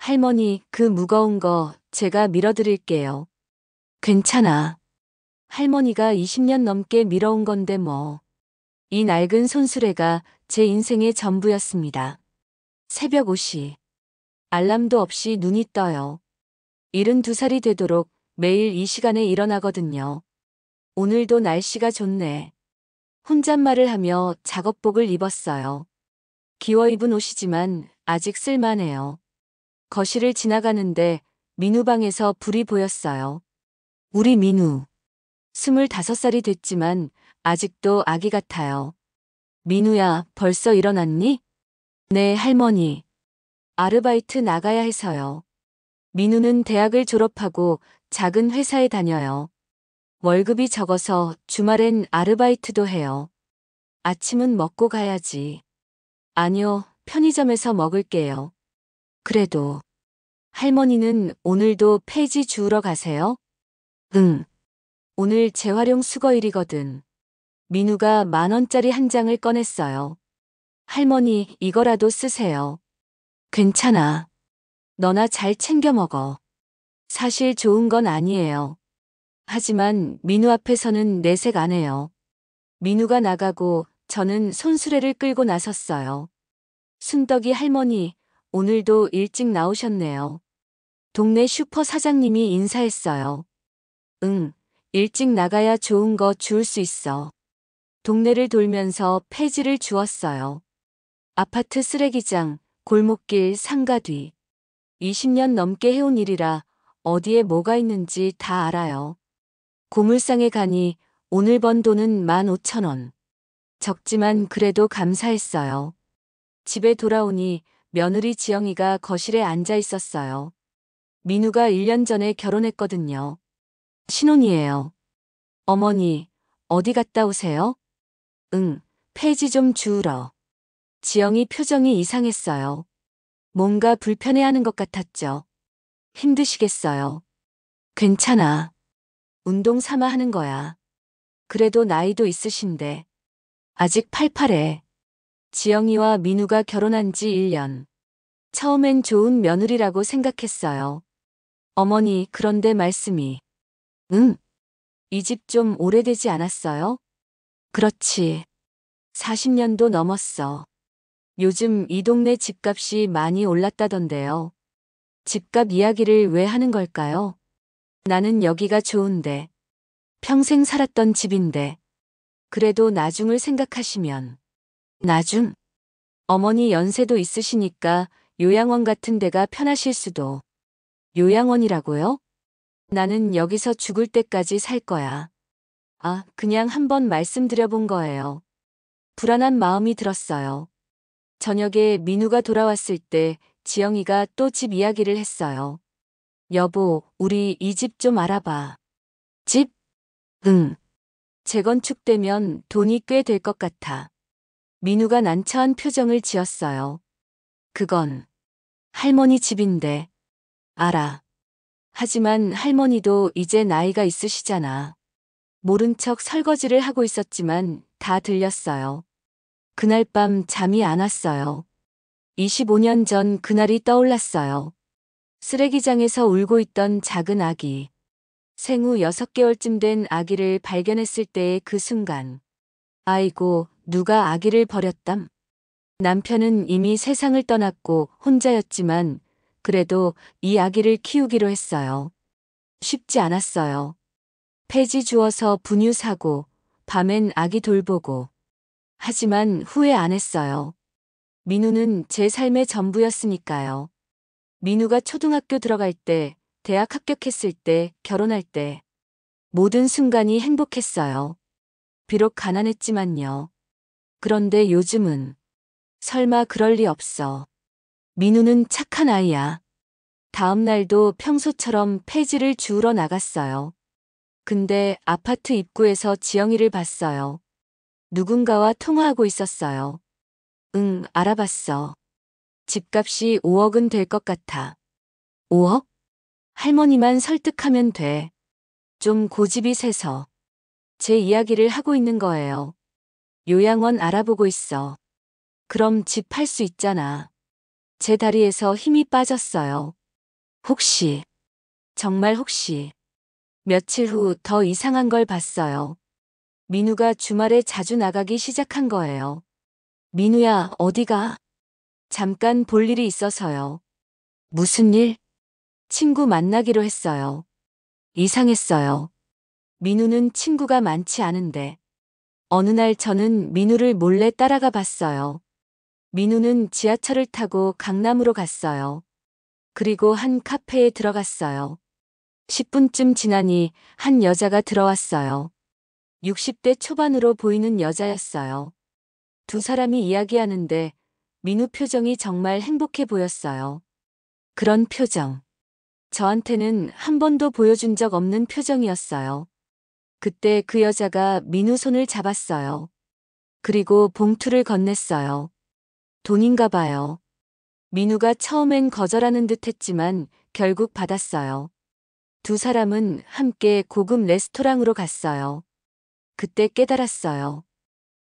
할머니, 그 무거운 거 제가 밀어드릴게요. 괜찮아. 할머니가 20년 넘게 밀어온 건데 뭐. 이 낡은 손수레가 제 인생의 전부였습니다. 새벽 5시. 알람도 없이 눈이 떠요. 72살이 되도록 매일 이 시간에 일어나거든요. 오늘도 날씨가 좋네. 혼잣말을 하며 작업복을 입었어요. 기워 입은 옷이지만 아직 쓸만해요. 거실을 지나가는데 민우 방에서 불이 보였어요. 우리 민우. 25살이 됐지만 아직도 아기 같아요. 민우야, 벌써 일어났니? 네, 할머니. 아르바이트 나가야 해서요. 민우는 대학을 졸업하고 작은 회사에 다녀요. 월급이 적어서 주말엔 아르바이트도 해요. 아침은 먹고 가야지. 아니요, 편의점에서 먹을게요. 그래도. 할머니는 오늘도 폐지 주우러 가세요? 응. 오늘 재활용 수거일이거든. 민우가 10,000원짜리 한 장을 꺼냈어요. 할머니, 이거라도 쓰세요. 괜찮아. 너나 잘 챙겨 먹어. 사실 좋은 건 아니에요. 하지만 민우 앞에서는 내색 안 해요. 민우가 나가고 저는 손수레를 끌고 나섰어요. 순덕이 할머니, 오늘도 일찍 나오셨네요. 동네 슈퍼 사장님이 인사했어요. 응, 일찍 나가야 좋은 거 주울 수 있어. 동네를 돌면서 폐지를 주웠어요. 아파트 쓰레기장, 골목길, 상가 뒤. 20년 넘게 해온 일이라 어디에 뭐가 있는지 다 알아요. 고물상에 가니 오늘 번 돈은 15,000원. 적지만 그래도 감사했어요. 집에 돌아오니 며느리 지영이가 거실에 앉아 있었어요. 민우가 1년 전에 결혼했거든요. 신혼이에요. 어머니, 어디 갔다 오세요? 응, 폐지 좀 주우러. 지영이 표정이 이상했어요. 뭔가 불편해하는 것 같았죠. 힘드시겠어요. 괜찮아. 운동 삼아 하는 거야. 그래도 나이도 있으신데. 아직 팔팔해. 지영이와 민우가 결혼한 지 1년. 처음엔 좋은 며느리라고 생각했어요. 어머니, 그런데 말씀이. 응? 이 집 좀 오래되지 않았어요? 그렇지. 40년도 넘었어. 요즘 이 동네 집값이 많이 올랐다던데요. 집값 이야기를 왜 하는 걸까요? 나는 여기가 좋은데. 평생 살았던 집인데. 그래도 나중을 생각하시면. 나중? 어머니 연세도 있으시니까 요양원 같은 데가 편하실 수도. 요양원이라고요? 나는 여기서 죽을 때까지 살 거야. 아, 그냥 한번 말씀드려본 거예요. 불안한 마음이 들었어요. 저녁에 민우가 돌아왔을 때 지영이가 또 집 이야기를 했어요. 여보, 우리 이 집 좀 알아봐. 집? 응. 재건축되면 돈이 꽤 될 것 같아. 민우가 난처한 표정을 지었어요. 그건 할머니 집인데. 알아. 하지만 할머니도 이제 나이가 있으시잖아. 모른 척 설거지를 하고 있었지만 다 들렸어요. 그날 밤 잠이 안 왔어요. 25년 전 그날이 떠올랐어요. 쓰레기장에서 울고 있던 작은 아기. 생후 6개월쯤 된 아기를 발견했을 때의 그 순간. 아이고, 누가 아기를 버렸담? 남편은 이미 세상을 떠났고 혼자였지만 그래도 이 아기를 키우기로 했어요. 쉽지 않았어요. 폐지 주워서 분유 사고, 밤엔 아기 돌보고. 하지만 후회 안 했어요. 민우는 제 삶의 전부였으니까요. 민우가 초등학교 들어갈 때, 대학 합격했을 때, 결혼할 때. 모든 순간이 행복했어요. 비록 가난했지만요. 그런데 요즘은 설마 그럴 리 없어. 민우는 착한 아이야. 다음 날도 평소처럼 폐지를 주우러 나갔어요. 근데 아파트 입구에서 지영이를 봤어요. 누군가와 통화하고 있었어요. 응, 알아봤어. 집값이 5억은 될 것 같아. 5억? 할머니만 설득하면 돼. 좀 고집이 세서. 제 이야기를 하고 있는 거예요. 요양원 알아보고 있어. 그럼 집 팔 수 있잖아. 제 다리에서 힘이 빠졌어요. 혹시, 정말 혹시, 며칠 후 더 이상한 걸 봤어요. 민우가 주말에 자주 나가기 시작한 거예요. 민우야, 어디가? 잠깐 볼 일이 있어서요. 무슨 일? 친구 만나기로 했어요. 이상했어요. 민우는 친구가 많지 않은데. 어느 날 저는 민우를 몰래 따라가 봤어요. 민우는 지하철을 타고 강남으로 갔어요. 그리고 한 카페에 들어갔어요. 10분쯤 지나니 한 여자가 들어왔어요. 60대 초반으로 보이는 여자였어요. 두 사람이 이야기하는데 민우 표정이 정말 행복해 보였어요. 그런 표정. 저한테는 한 번도 보여준 적 없는 표정이었어요. 그때 그 여자가 민우 손을 잡았어요. 그리고 봉투를 건넸어요. 돈인가 봐요. 민우가 처음엔 거절하는 듯 했지만 결국 받았어요. 두 사람은 함께 고급 레스토랑으로 갔어요. 그때 깨달았어요.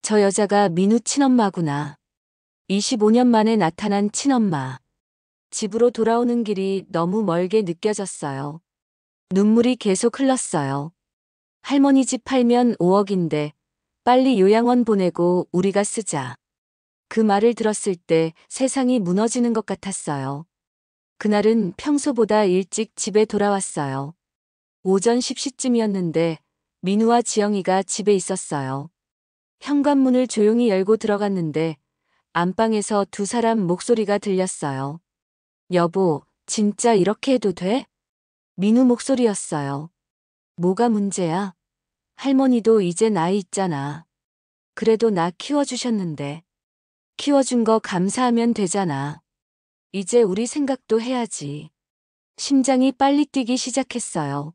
저 여자가 민우 친엄마구나. 25년 만에 나타난 친엄마. 집으로 돌아오는 길이 너무 멀게 느껴졌어요. 눈물이 계속 흘렀어요. 할머니 집 팔면 5억인데 빨리 요양원 보내고 우리가 쓰자. 그 말을 들었을 때 세상이 무너지는 것 같았어요. 그날은 평소보다 일찍 집에 돌아왔어요. 오전 10시쯤이었는데 민우와 지영이가 집에 있었어요. 현관문을 조용히 열고 들어갔는데 안방에서 두 사람 목소리가 들렸어요. 여보, 진짜 이렇게 해도 돼? 민우 목소리였어요. 뭐가 문제야? 할머니도 이제 나이 있잖아. 그래도 나 키워주셨는데. 키워준 거 감사하면 되잖아. 이제 우리 생각도 해야지. 심장이 빨리 뛰기 시작했어요.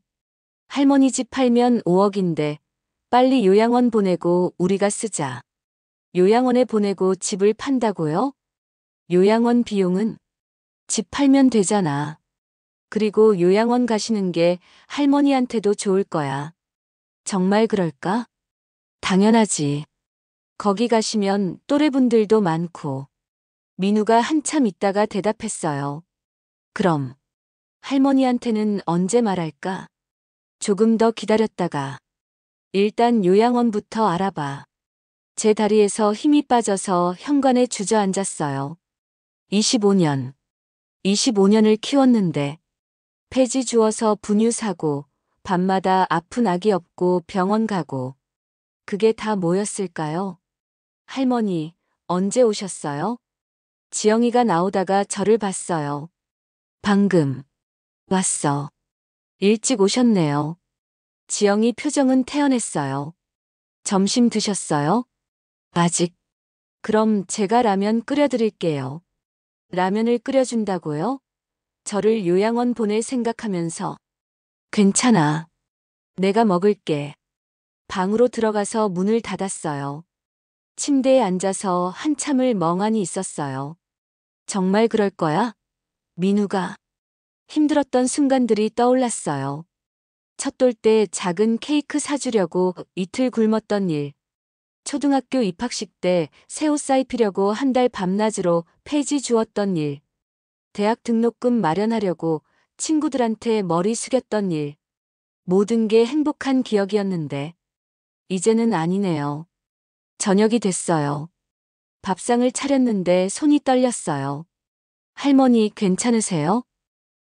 할머니 집 팔면 5억인데 빨리 요양원 보내고 우리가 쓰자. 요양원에 보내고 집을 판다고요? 요양원 비용은? 집 팔면 되잖아. 그리고 요양원 가시는 게 할머니한테도 좋을 거야. 정말 그럴까? 당연하지. 거기 가시면 또래분들도 많고. 민우가 한참 있다가 대답했어요. 그럼 할머니한테는 언제 말할까? 조금 더 기다렸다가. 일단 요양원부터 알아봐. 제 다리에서 힘이 빠져서 현관에 주저앉았어요. 25년. 25년을 키웠는데 폐지 주워서 분유 사고 밤마다 아픈 아기 업고 병원 가고 그게 다 뭐였을까요? 할머니, 언제 오셨어요? 지영이가 나오다가 저를 봤어요. 방금 왔어. 일찍 오셨네요. 지영이 표정은 태연했어요. 점심 드셨어요? 아직. 그럼 제가 라면 끓여드릴게요. 라면을 끓여준다고요? 저를 요양원 보낼 생각하면서. 괜찮아. 내가 먹을게. 방으로 들어가서 문을 닫았어요. 침대에 앉아서 한참을 멍하니 있었어요. 정말 그럴 거야? 민우가. 힘들었던 순간들이 떠올랐어요. 첫 돌 때 작은 케이크 사주려고 이틀 굶었던 일. 초등학교 입학식 때 새 옷 사입히려고 한 달 밤낮으로 폐지 주었던 일. 대학 등록금 마련하려고 친구들한테 머리 숙였던 일. 모든 게 행복한 기억이었는데 이제는 아니네요. 저녁이 됐어요. 밥상을 차렸는데 손이 떨렸어요. 할머니 괜찮으세요?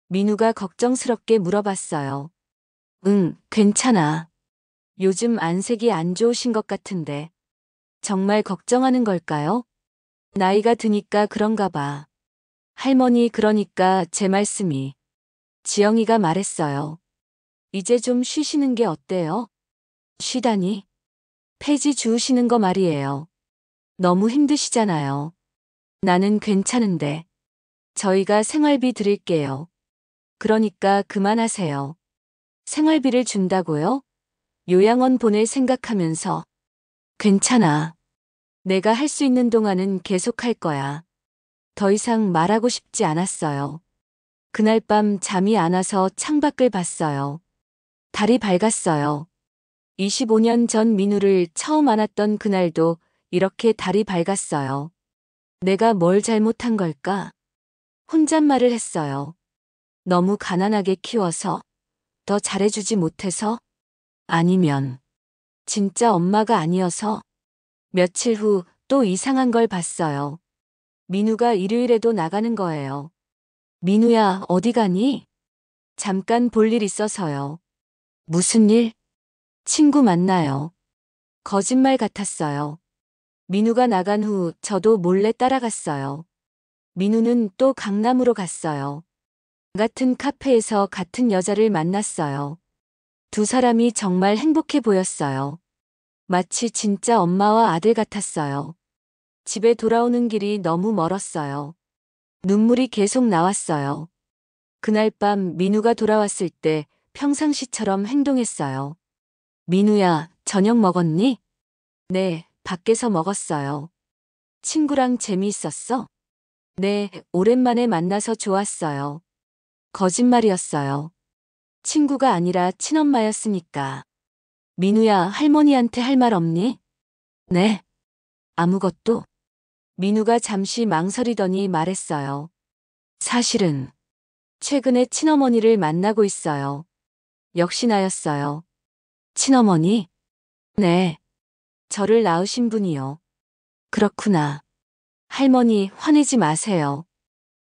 민우가 걱정스럽게 물어봤어요. 응, 괜찮아. 요즘 안색이 안 좋으신 것 같은데. 정말 걱정하는 걸까요? 나이가 드니까 그런가 봐. 할머니 그러니까 제 말씀이. 지영이가 말했어요. 이제 좀 쉬시는 게 어때요? 쉬다니? 폐지 주우시는 거 말이에요. 너무 힘드시잖아요. 나는 괜찮은데. 저희가 생활비 드릴게요. 그러니까 그만하세요. 생활비를 준다고요? 요양원 보낼 생각하면서. 괜찮아. 내가 할 수 있는 동안은 계속 할 거야. 더 이상 말하고 싶지 않았어요. 그날 밤 잠이 안 와서 창밖을 봤어요. 달이 밝았어요. 25년 전 민우를 처음 안았던 그날도 이렇게 달이 밝았어요. 내가 뭘 잘못한 걸까? 혼잣말을 했어요. 너무 가난하게 키워서? 더 잘해주지 못해서? 아니면 진짜 엄마가 아니어서? 며칠 후 또 이상한 걸 봤어요. 민우가 일요일에도 나가는 거예요. 민우야, 어디 가니? 잠깐 볼 일 있어서요. 무슨 일? 친구 만나요. 거짓말 같았어요. 민우가 나간 후 저도 몰래 따라갔어요. 민우는 또 강남으로 갔어요. 같은 카페에서 같은 여자를 만났어요. 두 사람이 정말 행복해 보였어요. 마치 진짜 엄마와 아들 같았어요. 집에 돌아오는 길이 너무 멀었어요. 눈물이 계속 나왔어요. 그날 밤 민우가 돌아왔을 때 평상시처럼 행동했어요. 민우야, 저녁 먹었니? 네, 밖에서 먹었어요. 친구랑 재미있었어? 네, 오랜만에 만나서 좋았어요. 거짓말이었어요. 친구가 아니라 친엄마였으니까. 민우야, 할머니한테 할 말 없니? 네. 아무것도. 민우가 잠시 망설이더니 말했어요. 사실은 최근에 친어머니를 만나고 있어요. 역시 나였어요. 친어머니? 네. 저를 낳으신 분이요. 그렇구나. 할머니, 화내지 마세요.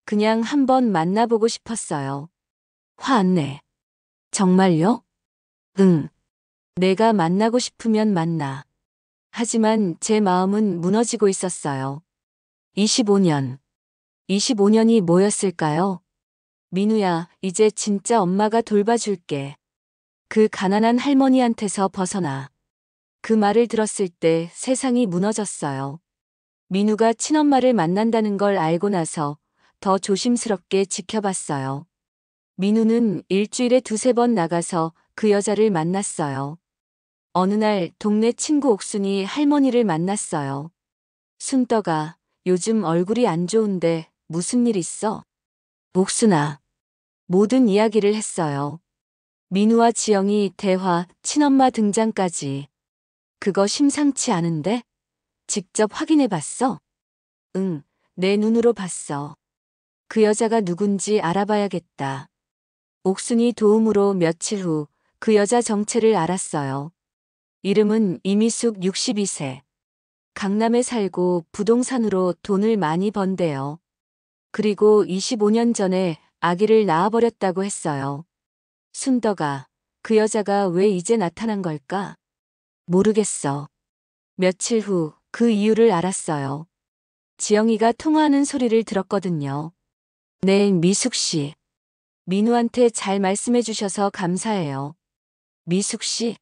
그냥 한번 만나보고 싶었어요. 화 안 내. 정말요? 응. 내가 만나고 싶으면 만나. 하지만 제 마음은 무너지고 있었어요. 25년. 25년이 뭐였을까요? 민우야, 이제 진짜 엄마가 돌봐줄게. 그 가난한 할머니한테서 벗어나. 그 말을 들었을 때 세상이 무너졌어요. 민우가 친엄마를 만난다는 걸 알고 나서 더 조심스럽게 지켜봤어요. 민우는 일주일에 두세 번 나가서 그 여자를 만났어요. 어느 날 동네 친구 옥순이 할머니를 만났어요. 순떡아, 요즘 얼굴이 안 좋은데 무슨 일 있어? 옥순아. 모든 이야기를 했어요. 민우와 지영이 대화, 친엄마 등장까지. 그거 심상치 않은데? 직접 확인해 봤어? 응, 내 눈으로 봤어. 그 여자가 누군지 알아봐야겠다. 옥순이 도움으로 며칠 후 그 여자 정체를 알았어요. 이름은 이미숙 62세. 강남에 살고 부동산으로 돈을 많이 번대요. 그리고 25년 전에 아기를 낳아버렸다고 했어요. 순덕아, 그 여자가 왜 이제 나타난 걸까? 모르겠어. 며칠 후 그 이유를 알았어요. 지영이가 통화하는 소리를 들었거든요. 네, 미숙 씨. 민우한테 잘 말씀해 주셔서 감사해요. 미숙 씨?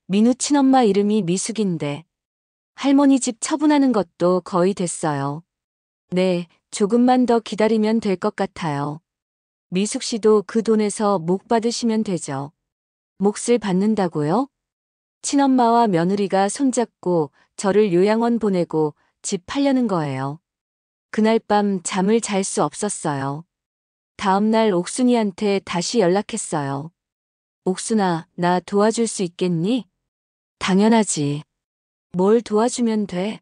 민우 친엄마 이름이 미숙인데. 할머니 집 처분하는 것도 거의 됐어요. 네, 조금만 더 기다리면 될 것 같아요. 미숙 씨도 그 돈에서 목 받으시면 되죠. 몫을 받는다고요? 친엄마와 며느리가 손잡고 저를 요양원 보내고 집 팔려는 거예요. 그날 밤 잠을 잘 수 없었어요. 다음날 옥순이한테 다시 연락했어요. 옥순아, 나 도와줄 수 있겠니? 당연하지. 뭘 도와주면 돼?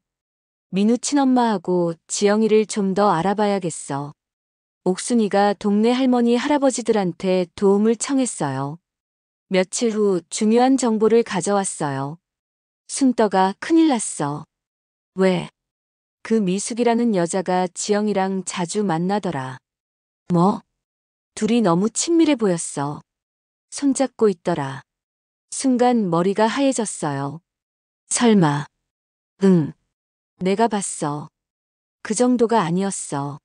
민우 친엄마하고 지영이를 좀 더 알아봐야겠어. 옥순이가 동네 할머니 할아버지들한테 도움을 청했어요. 며칠 후 중요한 정보를 가져왔어요. 순떡아, 큰일 났어. 왜? 그 미숙이라는 여자가 지영이랑 자주 만나더라. 뭐? 둘이 너무 친밀해 보였어. 손잡고 있더라. 순간 머리가 하얘졌어요. 설마. 응. 내가 봤어. 그 정도가 아니었어.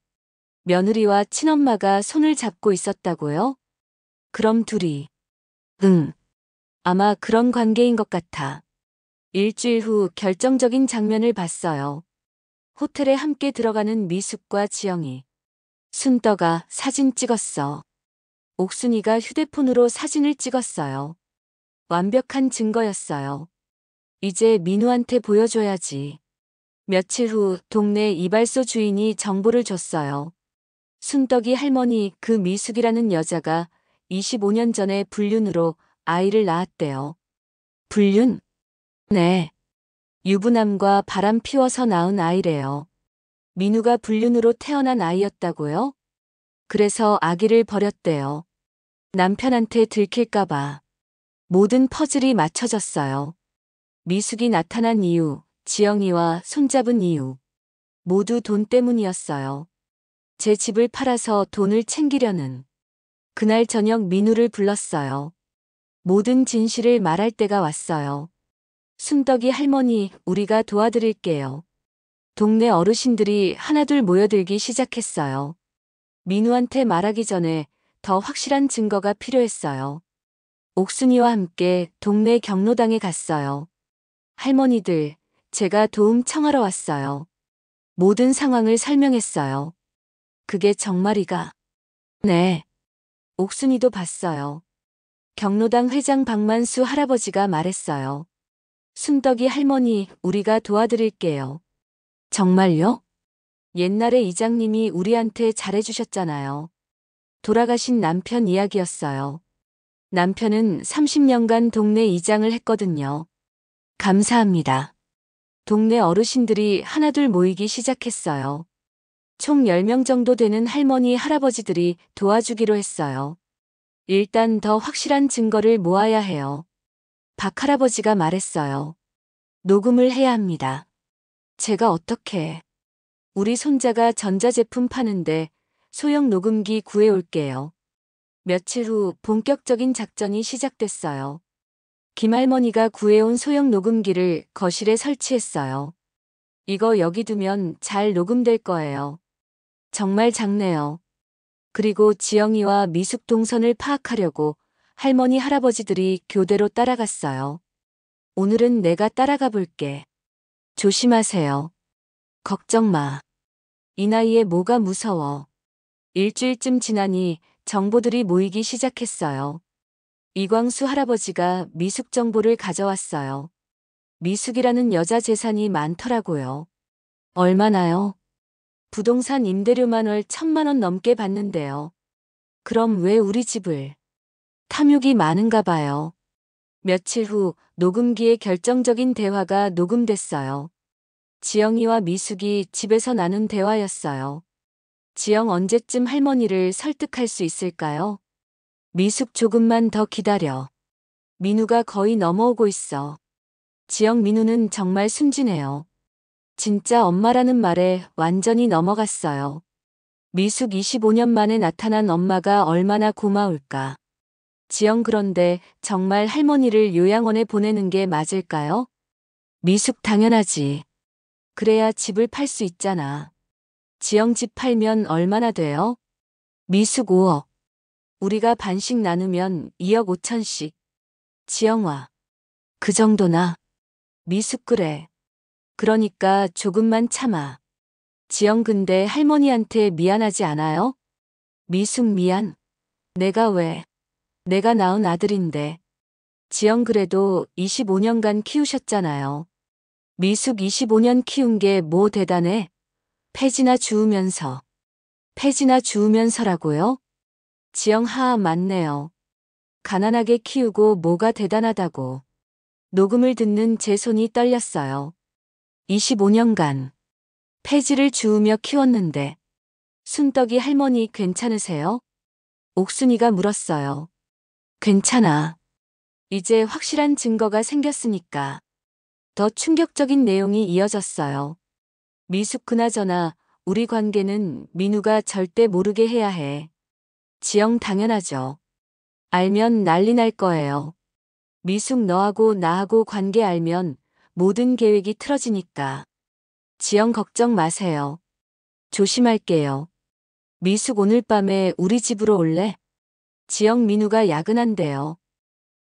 며느리와 친엄마가 손을 잡고 있었다고요? 그럼 둘이. 응. 아마 그런 관계인 것 같아. 일주일 후 결정적인 장면을 봤어요. 호텔에 함께 들어가는 미숙과 지영이. 순떡아, 사진 찍었어. 옥순이가 휴대폰으로 사진을 찍었어요. 완벽한 증거였어요. 이제 민우한테 보여줘야지. 며칠 후 동네 이발소 주인이 정보를 줬어요. 순떡이 할머니 그 미숙이라는 여자가 25년 전에 불륜으로 아이를 낳았대요. 불륜? 네. 유부남과 바람 피워서 낳은 아이래요. 민우가 불륜으로 태어난 아이였다고요? 그래서 아기를 버렸대요. 남편한테 들킬까봐. 모든 퍼즐이 맞춰졌어요. 미숙이 나타난 이유, 지영이와 손잡은 이유. 모두 돈 때문이었어요. 제 집을 팔아서 돈을 챙기려는. 그날 저녁 민우를 불렀어요. 모든 진실을 말할 때가 왔어요. 순덕이 할머니, 우리가 도와드릴게요. 동네 어르신들이 하나둘 모여들기 시작했어요. 민우한테 말하기 전에 더 확실한 증거가 필요했어요. 옥순이와 함께 동네 경로당에 갔어요. 할머니들, 제가 도움 청하러 왔어요. 모든 상황을 설명했어요. 그게 정말이가? 네. 옥순이도 봤어요. 경로당 회장 박만수 할아버지가 말했어요. 순덕이 할머니, 우리가 도와드릴게요. 정말요? 옛날에 이장님이 우리한테 잘해주셨잖아요. 돌아가신 남편 이야기였어요. 남편은 30년간 동네 이장을 했거든요. 감사합니다. 동네 어르신들이 하나둘 모이기 시작했어요. 총 10명 정도 되는 할머니, 할아버지들이 도와주기로 했어요. 일단 더 확실한 증거를 모아야 해요. 박 할아버지가 말했어요. 녹음을 해야 합니다. 제가 어떻게? 우리 손자가 전자제품 파는데 소형 녹음기 구해올게요. 며칠 후 본격적인 작전이 시작됐어요. 김할머니가 구해온 소형 녹음기를 거실에 설치했어요. 이거 여기 두면 잘 녹음될 거예요. 정말 작네요. 그리고 지영이와 미숙 동선을 파악하려고 할머니 할아버지들이 교대로 따라갔어요. 오늘은 내가 따라가 볼게. 조심하세요. 걱정 마. 이 나이에 뭐가 무서워. 일주일쯤 지나니 정보들이 모이기 시작했어요. 이광수 할아버지가 미숙 정보를 가져왔어요. 미숙이라는 여자 재산이 많더라고요. 얼마나요? 부동산 임대료만 월 1,000만 원 넘게 받는데요. 그럼 왜 우리 집을? 탐욕이 많은가 봐요. 며칠 후 녹음기의 결정적인 대화가 녹음됐어요. 지영이와 미숙이 집에서 나눈 대화였어요. 지영 언제쯤 할머니를 설득할 수 있을까요? 미숙 조금만 더 기다려. 민우가 거의 넘어오고 있어. 지영 민우는 정말 순진해요. 진짜 엄마라는 말에 완전히 넘어갔어요. 미숙 25년 만에 나타난 엄마가 얼마나 고마울까. 지영 그런데 정말 할머니를 요양원에 보내는 게 맞을까요? 미숙 당연하지. 그래야 집을 팔 수 있잖아. 지영 집 팔면 얼마나 돼요? 미숙 5억. 우리가 반씩 나누면 2억 5천씩. 지영아. 그 정도나? 미숙 그래. 그러니까 조금만 참아. 지영 근데 할머니한테 미안하지 않아요? 미숙 미안. 내가 왜? 내가 낳은 아들인데. 지영 그래도 25년간 키우셨잖아요. 미숙 25년 키운 게 뭐 대단해? 폐지나 주우면서. 폐지나 주우면서라고요? 지영 하하 맞네요. 가난하게 키우고 뭐가 대단하다고. 녹음을 듣는 제 손이 떨렸어요. 25년간 폐지를 주우며 키웠는데. 순덕이 할머니 괜찮으세요? 옥순이가 물었어요. 괜찮아. 이제 확실한 증거가 생겼으니까. 더 충격적인 내용이 이어졌어요. 미숙 그나저나 우리 관계는 민우가 절대 모르게 해야 해. 지영 당연하죠. 알면 난리 날 거예요. 미숙 너하고 나하고 관계 알면 모든 계획이 틀어지니까. 지영 걱정 마세요. 조심할게요. 미숙 오늘 밤에 우리 집으로 올래? 지영 민우가 야근한대요.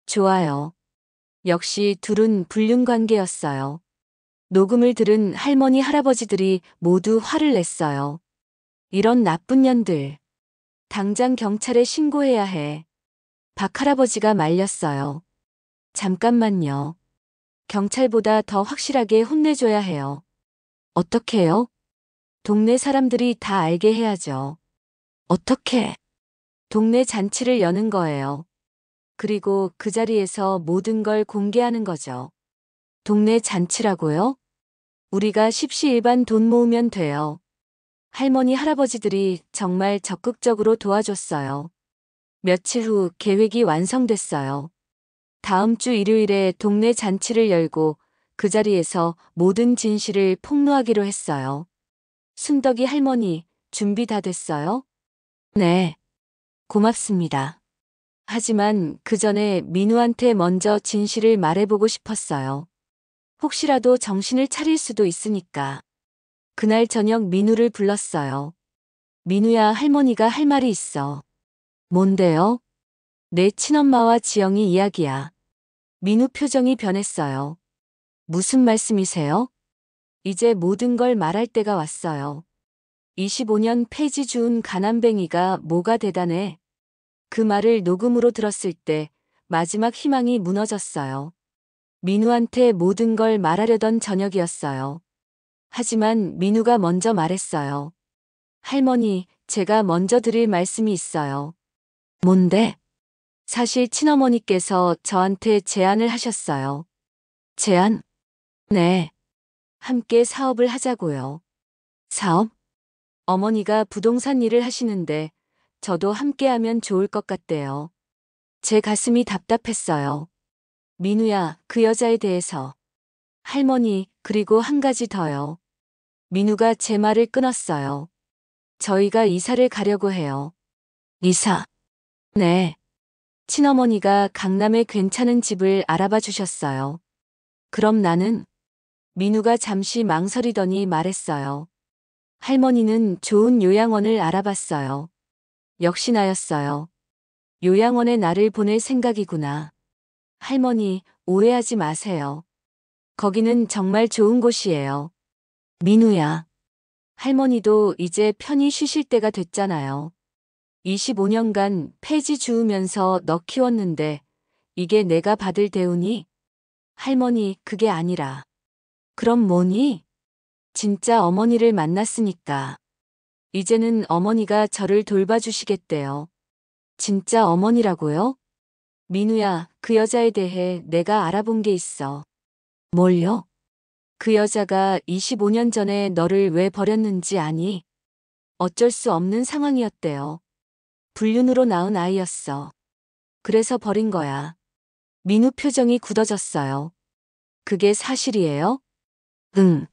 좋아요. 역시 둘은 불륜 관계였어요. 녹음을 들은 할머니 할아버지들이 모두 화를 냈어요. 이런 나쁜 년들. 당장 경찰에 신고해야 해. 박 할아버지가 말렸어요. 잠깐만요. 경찰보다 더 확실하게 혼내줘야 해요. 어떻게요? 동네 사람들이 다 알게 해야죠. 어떻게? 동네 잔치를 여는 거예요. 그리고 그 자리에서 모든 걸 공개하는 거죠. 동네 잔치라고요? 우리가 십시일반 돈 모으면 돼요. 할머니, 할아버지들이 정말 적극적으로 도와줬어요. 며칠 후 계획이 완성됐어요. 다음 주 일요일에 동네 잔치를 열고 그 자리에서 모든 진실을 폭로하기로 했어요. 순덕이 할머니, 준비 다 됐어요? 네, 고맙습니다. 하지만 그 전에 민우한테 먼저 진실을 말해보고 싶었어요. 혹시라도 정신을 차릴 수도 있으니까. 그날 저녁 민우를 불렀어요. 민우야, 할머니가 할 말이 있어. 뭔데요? 내 친엄마와 지영이 이야기야. 민우 표정이 변했어요. 무슨 말씀이세요? 이제 모든 걸 말할 때가 왔어요. 25년 폐지 주운 가난뱅이가 뭐가 대단해? 그 말을 녹음으로 들었을 때 마지막 희망이 무너졌어요. 민우한테 모든 걸 말하려던 저녁이었어요. 하지만 민우가 먼저 말했어요. 할머니, 제가 먼저 드릴 말씀이 있어요. 뭔데? 사실 친어머니께서 저한테 제안을 하셨어요. 제안? 네. 함께 사업을 하자고요. 사업? 어머니가 부동산 일을 하시는데 저도 함께 하면 좋을 것 같대요. 제 가슴이 답답했어요. 민우야, 그 여자에 대해서. 할머니, 그리고 한 가지 더요. 민우가 제 말을 끊었어요. 저희가 이사를 가려고 해요. 이사? 네. 친어머니가 강남에 괜찮은 집을 알아봐 주셨어요. 그럼 나는? 민우가 잠시 망설이더니 말했어요. 할머니는 좋은 요양원을 알아봤어요. 역시 나였어요. 요양원에 나를 보낼 생각이구나. 할머니, 오해하지 마세요. 거기는 정말 좋은 곳이에요. 민우야. 할머니도 이제 편히 쉬실 때가 됐잖아요. 25년간 폐지 주우면서 너 키웠는데 이게 내가 받을 대우니? 할머니, 그게 아니라. 그럼 뭐니? 진짜 어머니를 만났으니까. 이제는 어머니가 저를 돌봐주시겠대요. 진짜 어머니라고요? 민우야, 그 여자에 대해 내가 알아본 게 있어. 뭘요? 그 여자가 25년 전에 너를 왜 버렸는지 아니? 어쩔 수 없는 상황이었대요. 불륜으로 낳은 아이였어. 그래서 버린 거야. 민우 표정이 굳어졌어요. 그게 사실이에요? 응.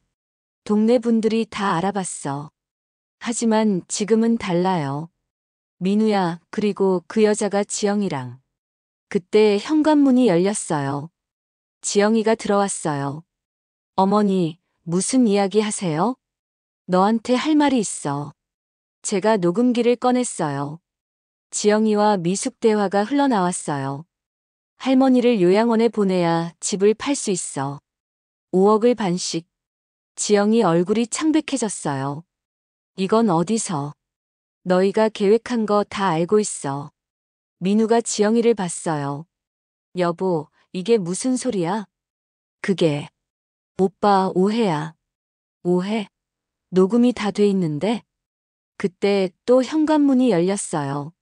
동네 분들이 다 알아봤어. 하지만 지금은 달라요. 민우야, 그리고 그 여자가 지영이랑. 그때 현관문이 열렸어요. 지영이가 들어왔어요. 어머니, 무슨 이야기 하세요? 너한테 할 말이 있어. 제가 녹음기를 꺼냈어요. 지영이와 미숙 대화가 흘러나왔어요. 할머니를 요양원에 보내야 집을 팔 수 있어. 5억을 반씩. 지영이 얼굴이 창백해졌어요. 이건 어디서? 너희가 계획한 거 다 알고 있어. 민우가 지영이를 봤어요. 여보, 이게 무슨 소리야? 그게. 오빠 오해야. 오해? 녹음이 다 돼 있는데? 그때 또 현관문이 열렸어요.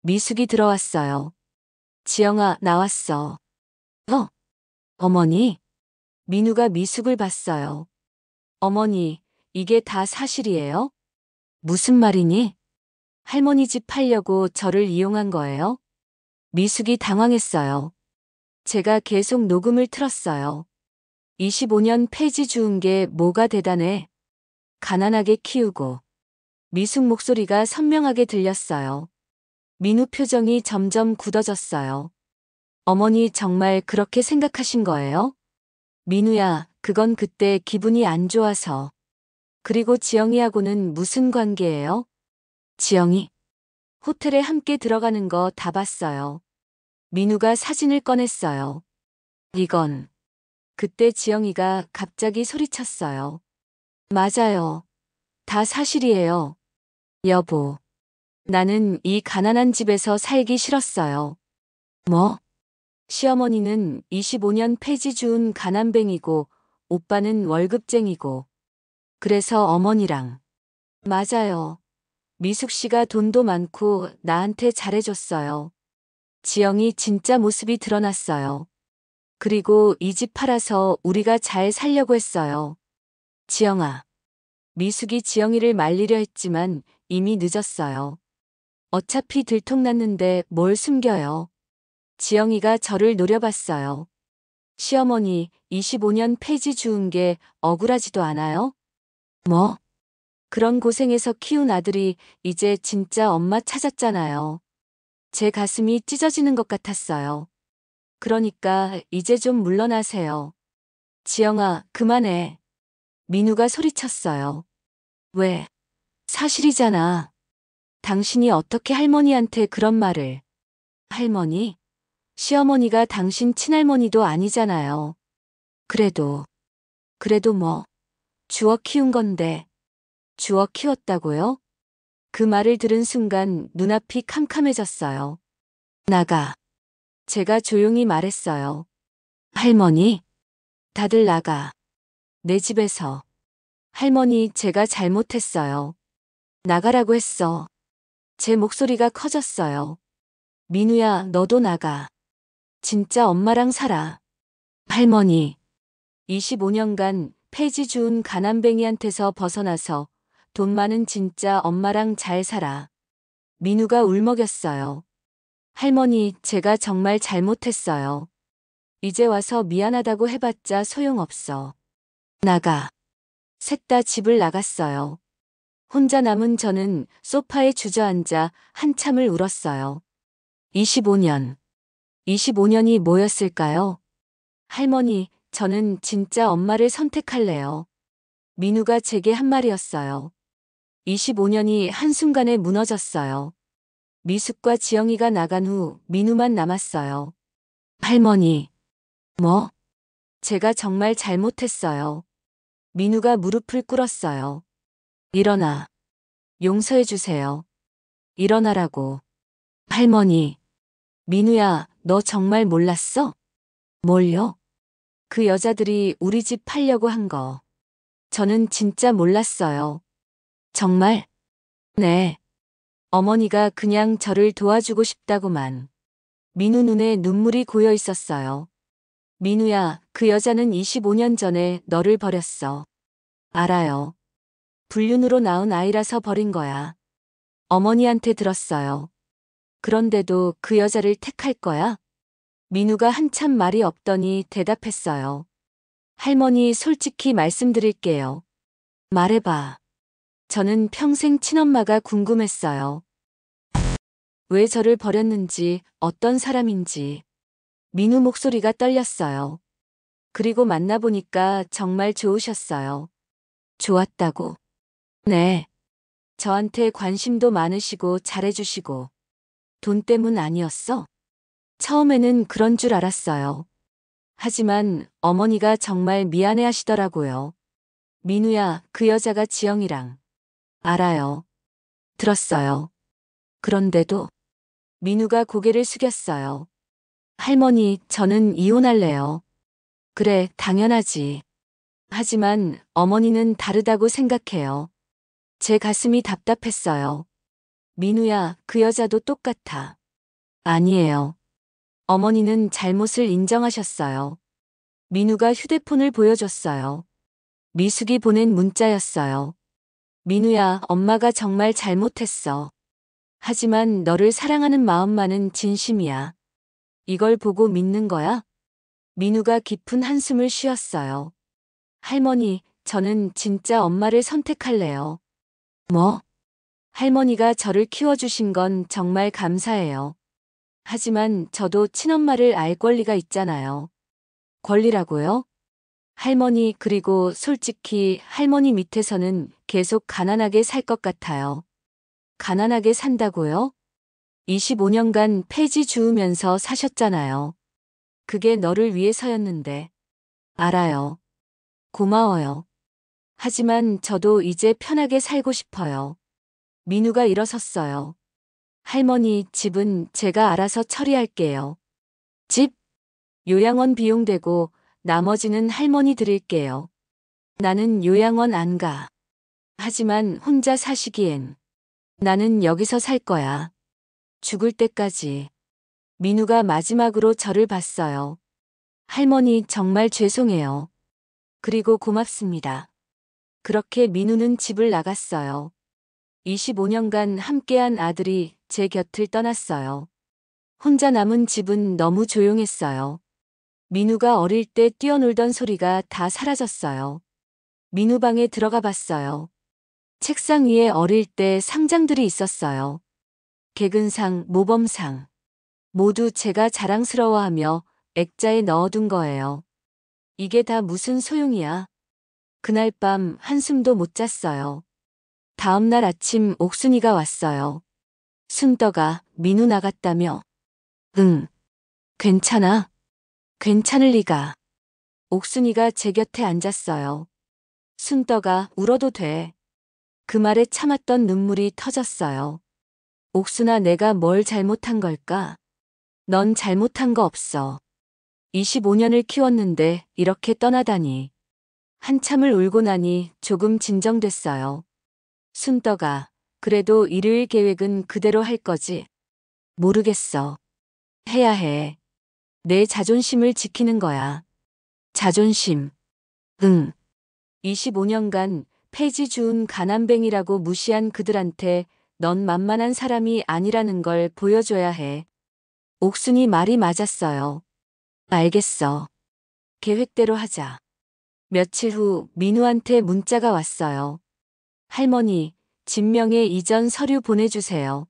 미숙이 들어왔어요. 지영아, 나왔어. 어? 어머니? 민우가 미숙을 봤어요. 어머니, 이게 다 사실이에요? 무슨 말이니? 할머니 집 팔려고 저를 이용한 거예요? 미숙이 당황했어요. 제가 계속 녹음을 틀었어요. 25년 폐지 주운 게 뭐가 대단해? 가난하게 키우고. 미숙 목소리가 선명하게 들렸어요. 민우 표정이 점점 굳어졌어요. 어머니 정말 그렇게 생각하신 거예요? 민우야, 그건 그때 기분이 안 좋아서. 그리고 지영이하고는 무슨 관계예요? 지영이? 호텔에 함께 들어가는 거 다 봤어요. 민우가 사진을 꺼냈어요. 이건. 그때 지영이가 갑자기 소리쳤어요. 맞아요. 다 사실이에요. 여보. 나는 이 가난한 집에서 살기 싫었어요. 뭐? 시어머니는 25년 폐지 주운 가난뱅이고 오빠는 월급쟁이고. 그래서 어머니랑. 맞아요. 미숙 씨가 돈도 많고 나한테 잘해줬어요. 지영이 진짜 모습이 드러났어요. 그리고 이 집 팔아서 우리가 잘 살려고 했어요. 지영아. 미숙이 지영이를 말리려 했지만 이미 늦었어요. 어차피 들통났는데 뭘 숨겨요. 지영이가 저를 노려봤어요. 시어머니, 25년 폐지 주운 게 억울하지도 않아요? 뭐? 그런 고생해서 키운 아들이 이제 진짜 엄마 찾았잖아요. 제 가슴이 찢어지는 것 같았어요. 그러니까 이제 좀 물러나세요. 지영아, 그만해. 민우가 소리쳤어요. 왜? 사실이잖아. 당신이 어떻게 할머니한테 그런 말을. 할머니? 시어머니가 당신 친할머니도 아니잖아요. 그래도 뭐. 주워 키운 건데. 주워 키웠다고요? 그 말을 들은 순간 눈앞이 캄캄해졌어요. 나가. 제가 조용히 말했어요. 할머니? 다들 나가. 내 집에서. 할머니, 제가 잘못했어요. 나가라고 했어. 제 목소리가 커졌어요. 민우야, 너도 나가. 진짜 엄마랑 살아. 할머니. 25년간 폐지 주운 가난뱅이한테서 벗어나서 돈 많은 진짜 엄마랑 잘 살아. 민우가 울먹였어요. 할머니, 제가 정말 잘못했어요. 이제 와서 미안하다고 해봤자 소용없어. 나가. 셋 다 집을 나갔어요. 혼자 남은 저는 소파에 주저앉아 한참을 울었어요. 25년. 25년이 뭐였을까요? 할머니, 저는 진짜 엄마를 선택할래요. 민우가 제게 한 말이었어요. 25년이 한순간에 무너졌어요. 미숙과 지영이가 나간 후 민우만 남았어요. 할머니. 뭐? 제가 정말 잘못했어요. 민우가 무릎을 꿇었어요. 일어나. 용서해 주세요. 일어나라고. 할머니. 민우야, 너 정말 몰랐어? 뭘요? 그 여자들이 우리 집 팔려고 한 거. 저는 진짜 몰랐어요. 정말? 네. 어머니가 그냥 저를 도와주고 싶다고만. 민우 눈에 눈물이 고여 있었어요. 민우야, 그 여자는 25년 전에 너를 버렸어. 알아요. 불륜으로 낳은 아이라서 버린 거야. 어머니한테 들었어요. 그런데도 그 여자를 택할 거야? 민우가 한참 말이 없더니 대답했어요. 할머니, 솔직히 말씀드릴게요. 말해봐. 저는 평생 친엄마가 궁금했어요. 왜 저를 버렸는지, 어떤 사람인지. 민우 목소리가 떨렸어요. 그리고 만나보니까 정말 좋으셨어요. 좋았다고. 네. 저한테 관심도 많으시고 잘해주시고. 돈 때문 아니었어? 처음에는 그런 줄 알았어요. 하지만 어머니가 정말 미안해 하시더라고요. 민우야, 그 여자가 지영이랑. 알아요. 들었어요. 그런데도 민우가 고개를 숙였어요. 할머니, 저는 이혼할래요. 그래, 당연하지. 하지만 어머니는 다르다고 생각해요. 제 가슴이 답답했어요. 민우야, 그 여자도 똑같아. 아니에요. 어머니는 잘못을 인정하셨어요. 민우가 휴대폰을 보여줬어요. 미숙이 보낸 문자였어요. 민우야, 엄마가 정말 잘못했어. 하지만 너를 사랑하는 마음만은 진심이야. 이걸 보고 믿는 거야? 민우가 깊은 한숨을 쉬었어요. 할머니, 저는 진짜 엄마를 선택할래요. 뭐? 할머니가 저를 키워주신 건 정말 감사해요. 하지만 저도 친엄마를 알 권리가 있잖아요. 권리라고요? 할머니, 그리고 솔직히 할머니 밑에서는 계속 가난하게 살 것 같아요. 가난하게 산다고요? 25년간 폐지 주우면서 사셨잖아요. 그게 너를 위해서였는데. 알아요. 고마워요. 하지만 저도 이제 편하게 살고 싶어요. 민우가 일어섰어요. 할머니, 집은 제가 알아서 처리할게요. 집? 요양원 비용 되고 나머지는 할머니 드릴게요. 나는 요양원 안 가. 하지만 혼자 사시기엔. 나는 여기서 살 거야. 죽을 때까지. 민우가 마지막으로 저를 봤어요. 할머니, 정말 죄송해요. 그리고 고맙습니다. 그렇게 민우는 집을 나갔어요. 25년간 함께한 아들이 제 곁을 떠났어요. 혼자 남은 집은 너무 조용했어요. 민우가 어릴 때 뛰어놀던 소리가 다 사라졌어요. 민우 방에 들어가 봤어요. 책상 위에 어릴 때 상장들이 있었어요. 개근상, 모범상. 모두 제가 자랑스러워하며 액자에 넣어둔 거예요. 이게 다 무슨 소용이야. 그날 밤 한숨도 못 잤어요. 다음 날 아침 옥순이가 왔어요. 순떡아, 민우 나갔다며. 응. 괜찮아. 괜찮을 리가. 옥순이가 제 곁에 앉았어요. 순떡아, 울어도 돼. 그 말에 참았던 눈물이 터졌어요. 옥순아, 내가 뭘 잘못한 걸까? 넌 잘못한 거 없어. 25년을 키웠는데 이렇게 떠나다니. 한참을 울고 나니 조금 진정됐어요. 순떡아, 그래도 일요일 계획은 그대로 할 거지? 모르겠어. 해야 해. 내 자존심을 지키는 거야. 자존심. 응. 25년간 폐지 주운 가난뱅이라고 무시한 그들한테 넌 만만한 사람이 아니라는 걸 보여줘야 해. 옥순이 말이 맞았어요. 알겠어. 계획대로 하자. 며칠 후 민우한테 문자가 왔어요. 할머니, 진명의 이전 서류 보내주세요.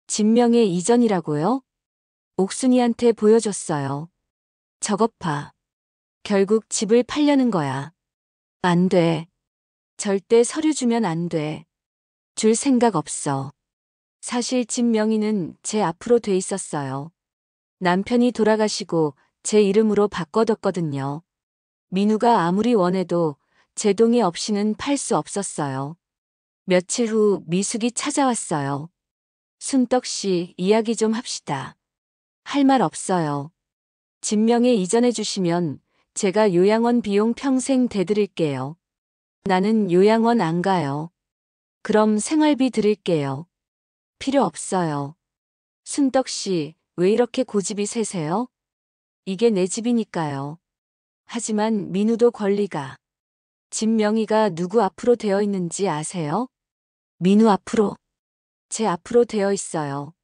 진명의 이전이라고요? 옥순이한테 보여줬어요. 저것 봐. 결국 집을 팔려는 거야. 안 돼. 절대 서류 주면 안 돼. 줄 생각 없어. 사실 집 명의는 제 앞으로 돼 있었어요. 남편이 돌아가시고 제 이름으로 바꿔뒀거든요. 민우가 아무리 원해도 제 동의 없이는 팔 수 없었어요. 며칠 후 미숙이 찾아왔어요. 순떡 씨, 이야기 좀 합시다. 할 말 없어요. 진명에 이전해 주시면 제가 요양원 비용 평생 대드릴게요. 나는 요양원 안 가요. 그럼 생활비 드릴게요. 필요 없어요. 순떡 씨, 왜 이렇게 고집이 세세요? 이게 내 집이니까요. 하지만 민우도 권리가. 집 명의가 누구 앞으로 되어 있는지 아세요? 민우 앞으로. 제 앞으로 되어 있어요.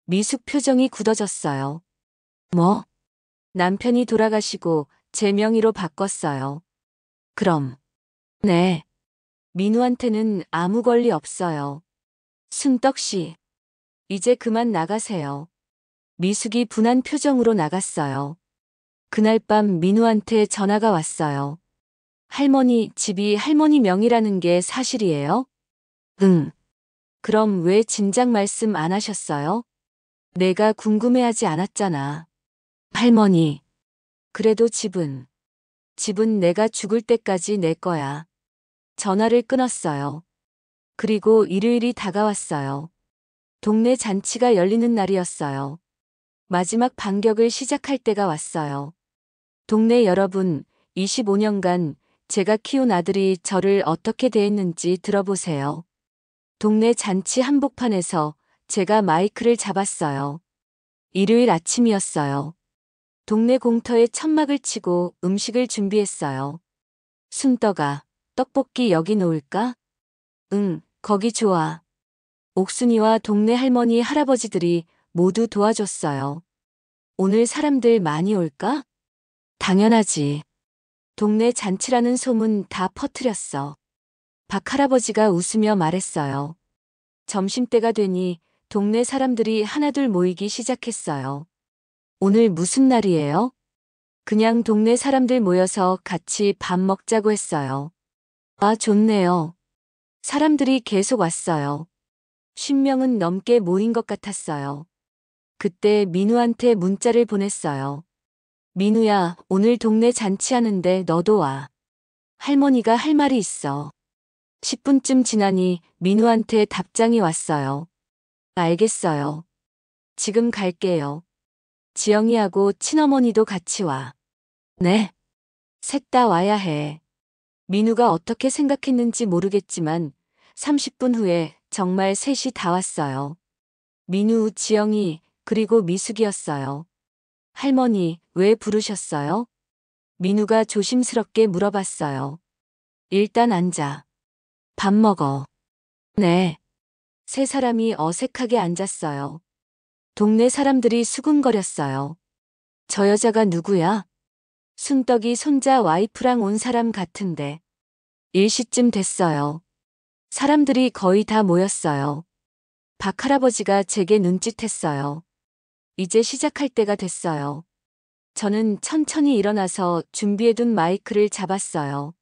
미숙 표정이 굳어졌어요. 뭐? 남편이 돌아가시고 제 명의로 바꿨어요. 그럼. 네. 민우한테는 아무 권리 없어요. 순떡 씨. 이제 그만 나가세요. 미숙이 분한 표정으로 나갔어요. 그날 밤 민우한테 전화가 왔어요. 할머니, 집이 할머니 명의라는 게 사실이에요? 응. 그럼 왜 진작 말씀 안 하셨어요? 내가 궁금해하지 않았잖아. 할머니. 그래도 집은 내가 죽을 때까지 내 거야. 전화를 끊었어요. 그리고 일요일이 다가왔어요. 동네 잔치가 열리는 날이었어요. 마지막 반격을 시작할 때가 왔어요. 동네 여러분, 25년간 제가 키운 아들이 저를 어떻게 대했는지 들어보세요. 동네 잔치 한복판에서 제가 마이크를 잡았어요. 일요일 아침이었어요. 동네 공터에 천막을 치고 음식을 준비했어요. 순떡아, 떡볶이 여기 놓을까? 응, 거기 좋아. 옥순이와 동네 할머니, 할아버지들이 모두 도와줬어요. 오늘 사람들 많이 올까? 당연하지. 동네 잔치라는 소문 다 퍼뜨렸어. 박 할아버지가 웃으며 말했어요. 점심때가 되니 동네 사람들이 하나둘 모이기 시작했어요. 오늘 무슨 날이에요? 그냥 동네 사람들 모여서 같이 밥 먹자고 했어요. 아, 좋네요. 사람들이 계속 왔어요. 10명은 넘게 모인 것 같았어요. 그때 민우한테 문자를 보냈어요. 민우야, 오늘 동네 잔치하는데 너도 와. 할머니가 할 말이 있어. 10분쯤 지나니 민우한테 답장이 왔어요. 알겠어요. 지금 갈게요. 지영이하고 친어머니도 같이 와. 네. 셋 다 와야 해. 민우가 어떻게 생각했는지 모르겠지만 30분 후에 정말 셋이 다 왔어요. 민우, 지영이, 그리고 미숙이었어요. 할머니, 왜 부르셨어요? 민우가 조심스럽게 물어봤어요. 일단 앉아. 밥 먹어. 네. 세 사람이 어색하게 앉았어요. 동네 사람들이 수군거렸어요. 저 여자가 누구야? 순떡이 손자 와이프랑 온 사람 같은데. 1시쯤 됐어요. 사람들이 거의 다 모였어요. 박 할아버지가 제게 눈짓했어요. 이제 시작할 때가 됐어요. 저는 천천히 일어나서 준비해둔 마이크를 잡았어요.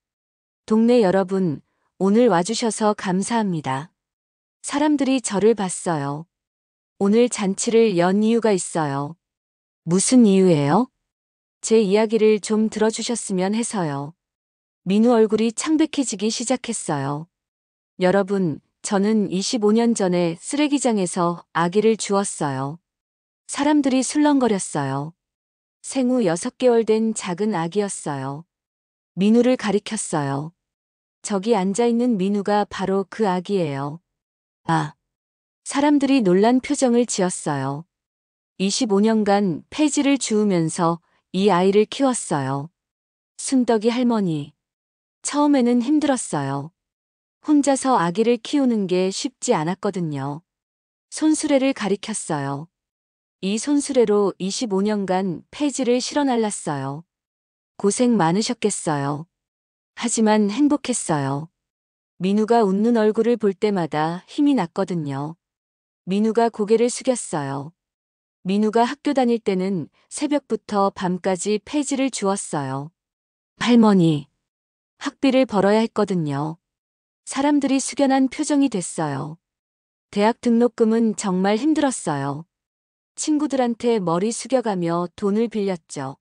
동네 여러분, 오늘 와주셔서 감사합니다. 사람들이 저를 봤어요. 오늘 잔치를 연 이유가 있어요. 무슨 이유예요? 제 이야기를 좀 들어주셨으면 해서요. 민우 얼굴이 창백해지기 시작했어요. 여러분, 저는 25년 전에 쓰레기장에서 아기를 주었어요. 사람들이 술렁거렸어요. 생후 6개월 된 작은 아기였어요. 민우를 가리켰어요. 저기 앉아있는 민우가 바로 그 아기예요. 아. 사람들이 놀란 표정을 지었어요. 25년간 폐지를 주우면서 이 아이를 키웠어요. 순덕이 할머니. 처음에는 힘들었어요. 혼자서 아기를 키우는 게 쉽지 않았거든요. 손수레를 가리켰어요. 이 손수레로 25년간 폐지를 실어날랐어요. 고생 많으셨겠어요. 하지만 행복했어요. 민우가 웃는 얼굴을 볼 때마다 힘이 났거든요. 민우가 고개를 숙였어요. 민우가 학교 다닐 때는 새벽부터 밤까지 폐지를 주웠어요. 할머니, 학비를 벌어야 했거든요. 사람들이 숙연한 표정이 됐어요. 대학 등록금은 정말 힘들었어요. 친구들한테 머리 숙여가며 돈을 빌렸죠.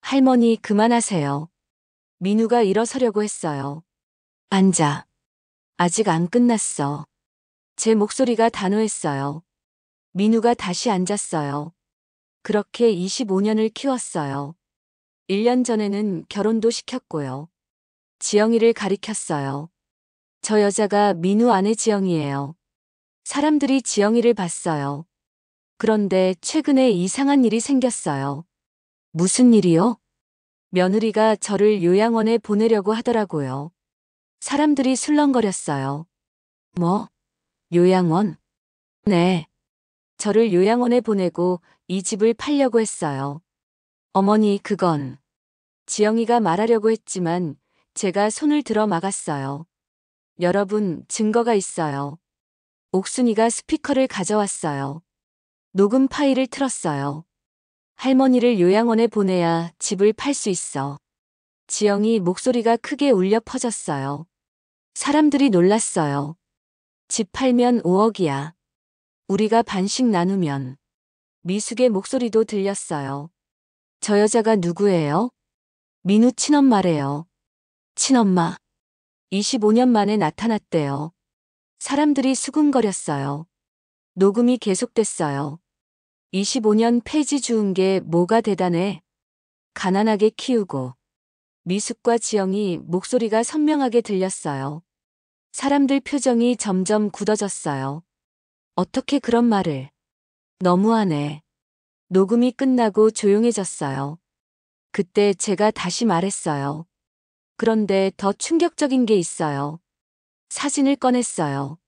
할머니, 그만하세요. 민우가 일어서려고 했어요. 앉아. 아직 안 끝났어. 제 목소리가 단호했어요. 민우가 다시 앉았어요. 그렇게 25년을 키웠어요. 1년 전에는 결혼도 시켰고요. 지영이를 가리켰어요. 저 여자가 민우 아내 지영이에요. 사람들이 지영이를 봤어요. 그런데 최근에 이상한 일이 생겼어요. 무슨 일이요? 며느리가 저를 요양원에 보내려고 하더라고요. 사람들이 술렁거렸어요. 뭐? 요양원? 네. 저를 요양원에 보내고 이 집을 팔려고 했어요. 어머니, 그건. 지영이가 말하려고 했지만 제가 손을 들어 막았어요. 여러분, 증거가 있어요. 옥순이가 스피커를 가져왔어요. 녹음 파일을 틀었어요. 할머니를 요양원에 보내야 집을 팔 수 있어. 지영이 목소리가 크게 울려 퍼졌어요. 사람들이 놀랐어요. 집 팔면 5억이야. 우리가 반씩 나누면. 미숙의 목소리도 들렸어요. 저 여자가 누구예요? 민우 친엄마래요. 친엄마. 25년 만에 나타났대요. 사람들이 수군거렸어요. 녹음이 계속됐어요. 25년 폐지 주운 게 뭐가 대단해? 가난하게 키우고. 미숙과 지영이 목소리가 선명하게 들렸어요. 사람들 표정이 점점 굳어졌어요. 어떻게 그런 말을. 너무하네. 녹음이 끝나고 조용해졌어요. 그때 제가 다시 말했어요. 그런데 더 충격적인 게 있어요. 사진을 꺼냈어요.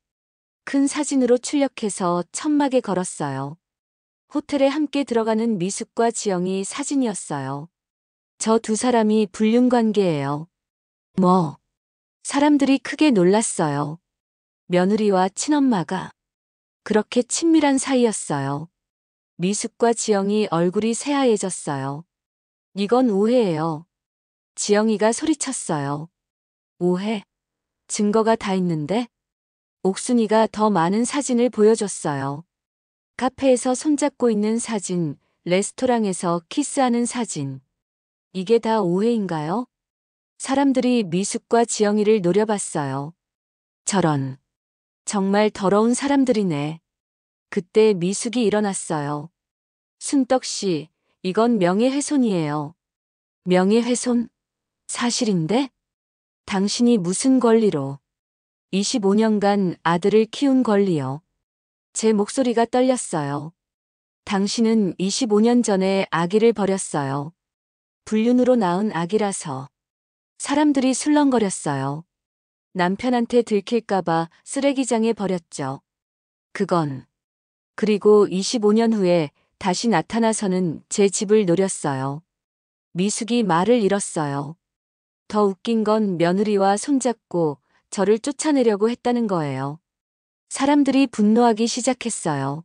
큰 사진으로 출력해서 천막에 걸었어요. 호텔에 함께 들어가는 미숙과 지영이 사진이었어요. 저 두 사람이 불륜 관계예요. 뭐? 사람들이 크게 놀랐어요. 며느리와 친엄마가 그렇게 친밀한 사이였어요. 미숙과 지영이 얼굴이 새하얘졌어요. 이건 오해예요. 지영이가 소리쳤어요. 오해? 증거가 다 있는데? 옥순이가 더 많은 사진을 보여줬어요. 카페에서 손잡고 있는 사진, 레스토랑에서 키스하는 사진. 이게 다 오해인가요? 사람들이 미숙과 지영이를 노려봤어요. 저런. 정말 더러운 사람들이네. 그때 미숙이 일어났어요. 순떡 씨, 이건 명예훼손이에요. 명예훼손? 사실인데? 당신이 무슨 권리로? 25년간 아들을 키운 권리요. 제 목소리가 떨렸어요. 당신은 25년 전에 아기를 버렸어요. 불륜으로 낳은 아기라서. 사람들이 술렁거렸어요. 남편한테 들킬까봐 쓰레기장에 버렸죠. 그건. 그리고 25년 후에 다시 나타나서는 제 집을 노렸어요. 미숙이 말을 잃었어요. 더 웃긴 건 며느리와 손잡고 저를 쫓아내려고 했다는 거예요. 사람들이 분노하기 시작했어요.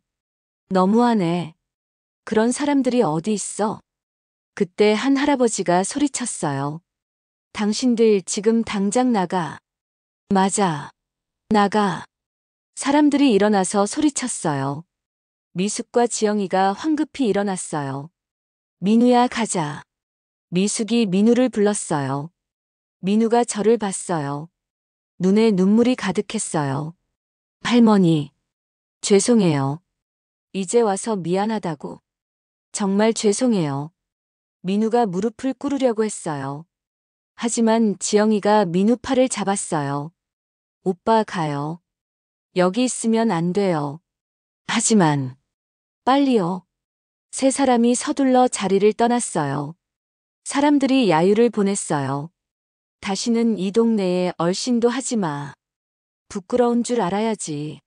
너무하네. 그런 사람들이 어디 있어? 그때 한 할아버지가 소리쳤어요. 당신들 지금 당장 나가. 맞아. 나가. 사람들이 일어나서 소리쳤어요. 미숙과 지영이가 황급히 일어났어요. 민우야, 가자. 미숙이 민우를 불렀어요. 민우가 저를 봤어요. 눈에 눈물이 가득했어요. 할머니, 죄송해요. 이제 와서 미안하다고. 정말 죄송해요. 민우가 무릎을 꿇으려고 했어요. 하지만 지영이가 민우 팔을 잡았어요. 오빠 가요. 여기 있으면 안 돼요. 하지만 빨리요. 세 사람이 서둘러 자리를 떠났어요. 사람들이 야유를 보냈어요. 다시는 이 동네에 얼씬도 하지 마. 부끄러운 줄 알아야지.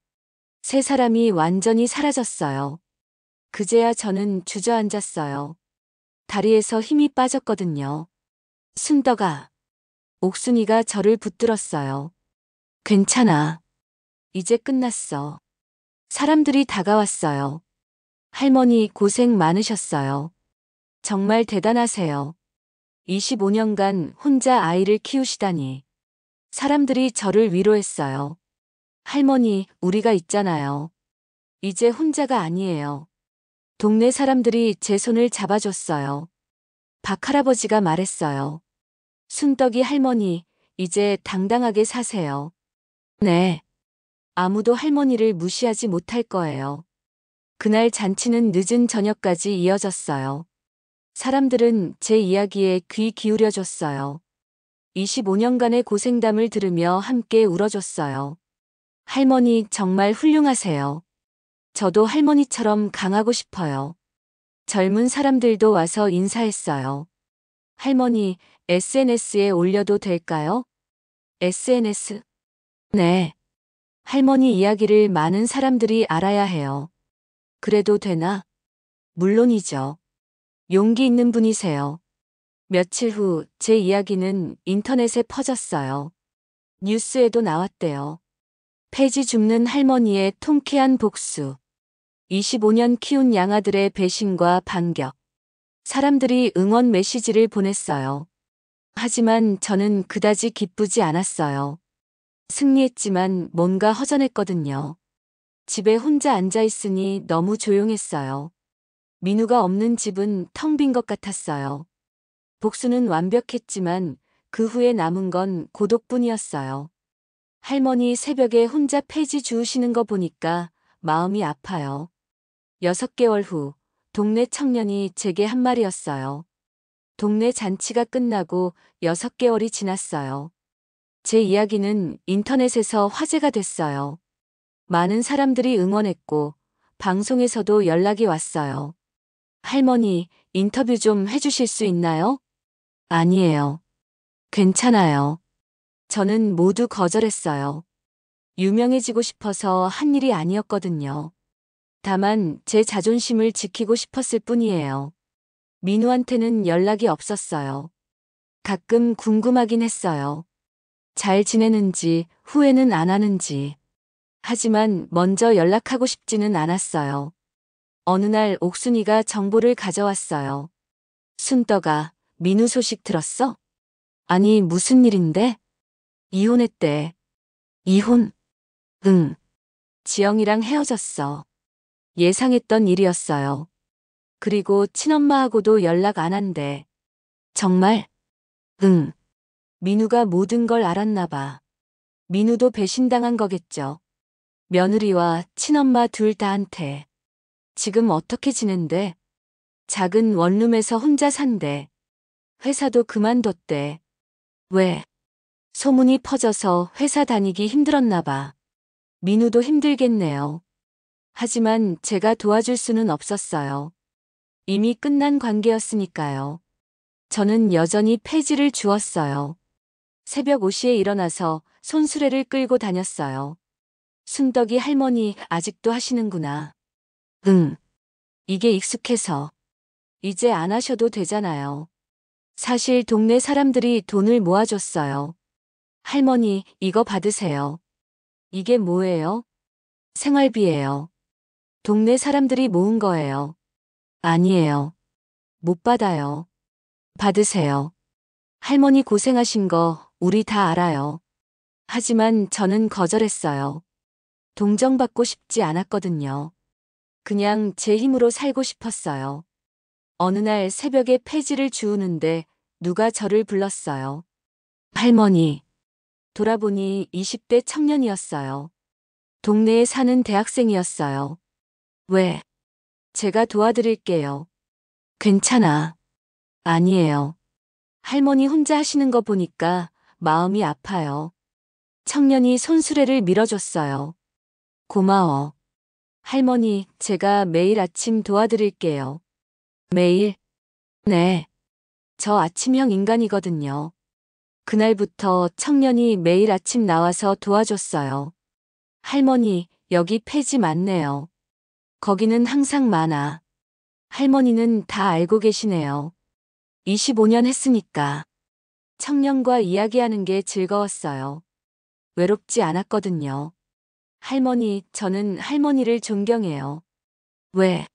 세 사람이 완전히 사라졌어요. 그제야 저는 주저앉았어요. 다리에서 힘이 빠졌거든요. 순덕아. 옥순이가 저를 붙들었어요. 괜찮아. 이제 끝났어. 사람들이 다가왔어요. 할머니 고생 많으셨어요. 정말 대단하세요. 25년간 혼자 아이를 키우시다니. 사람들이 저를 위로했어요. 할머니, 우리가 있잖아요. 이제 혼자가 아니에요. 동네 사람들이 제 손을 잡아줬어요. 박 할아버지가 말했어요. 순덕이 할머니, 이제 당당하게 사세요. 네. 아무도 할머니를 무시하지 못할 거예요. 그날 잔치는 늦은 저녁까지 이어졌어요. 사람들은 제 이야기에 귀 기울여줬어요. 25년간의 고생담을 들으며 함께 울어줬어요. 할머니 정말 훌륭하세요. 저도 할머니처럼 강하고 싶어요. 젊은 사람들도 와서 인사했어요. 할머니, SNS에 올려도 될까요? SNS? 네. 할머니 이야기를 많은 사람들이 알아야 해요. 그래도 되나? 물론이죠. 용기 있는 분이세요. 며칠 후 제 이야기는 인터넷에 퍼졌어요. 뉴스에도 나왔대요. 폐지 줍는 할머니의 통쾌한 복수. 25년 키운 양아들의 배신과 반격. 사람들이 응원 메시지를 보냈어요. 하지만 저는 그다지 기쁘지 않았어요. 승리했지만 뭔가 허전했거든요. 집에 혼자 앉아 있으니 너무 조용했어요. 민우가 없는 집은 텅 빈 것 같았어요. 복수는 완벽했지만 그 후에 남은 건 고독뿐이었어요. 할머니 새벽에 혼자 폐지 주우시는 거 보니까 마음이 아파요. 6개월 후 동네 청년이 제게 한 말이었어요. 동네 잔치가 끝나고 6개월이 지났어요. 제 이야기는 인터넷에서 화제가 됐어요. 많은 사람들이 응원했고 방송에서도 연락이 왔어요. 할머니, 인터뷰 좀 해주실 수 있나요? 아니에요. 괜찮아요. 저는 모두 거절했어요. 유명해지고 싶어서 한 일이 아니었거든요. 다만 제 자존심을 지키고 싶었을 뿐이에요. 민우한테는 연락이 없었어요. 가끔 궁금하긴 했어요. 잘 지내는지, 후회는 안 하는지. 하지만 먼저 연락하고 싶지는 않았어요. 어느 날 옥순이가 정보를 가져왔어요. 순떡아, 민우 소식 들었어? 아니, 무슨 일인데? 이혼했대. 이혼? 응. 지영이랑 헤어졌어. 예상했던 일이었어요. 그리고 친엄마하고도 연락 안 한대. 정말? 응. 민우가 모든 걸 알았나 봐. 민우도 배신당한 거겠죠. 며느리와 친엄마 둘 다한테. 지금 어떻게 지낸대? 작은 원룸에서 혼자 산대. 회사도 그만뒀대. 왜? 소문이 퍼져서 회사 다니기 힘들었나 봐. 민우도 힘들겠네요. 하지만 제가 도와줄 수는 없었어요. 이미 끝난 관계였으니까요. 저는 여전히 폐지를 주었어요. 새벽 5시에 일어나서 손수레를 끌고 다녔어요. 순덕이 할머니 아직도 하시는구나. 응. 이게 익숙해서. 이제 안 하셔도 되잖아요. 사실 동네 사람들이 돈을 모아줬어요. 할머니, 이거 받으세요. 이게 뭐예요? 생활비예요. 동네 사람들이 모은 거예요. 아니에요. 못 받아요. 받으세요. 할머니 고생하신 거 우리 다 알아요. 하지만 저는 거절했어요. 동정받고 싶지 않았거든요. 그냥 제 힘으로 살고 싶었어요. 어느 날 새벽에 폐지를 주우는데 누가 저를 불렀어요. 할머니. 돌아보니 20대 청년이었어요. 동네에 사는 대학생이었어요. 왜? 제가 도와드릴게요. 괜찮아. 아니에요. 할머니 혼자 하시는 거 보니까 마음이 아파요. 청년이 손수레를 밀어줬어요. 고마워. 할머니, 제가 매일 아침 도와드릴게요. 매일? 네. 저 아침형 인간이거든요. 그날부터 청년이 매일 아침 나와서 도와줬어요. 할머니, 여기 폐지 많네요. 거기는 항상 많아. 할머니는 다 알고 계시네요. 25년 했으니까. 청년과 이야기하는 게 즐거웠어요. 외롭지 않았거든요. 할머니, 저는 할머니를 존경해요. 왜?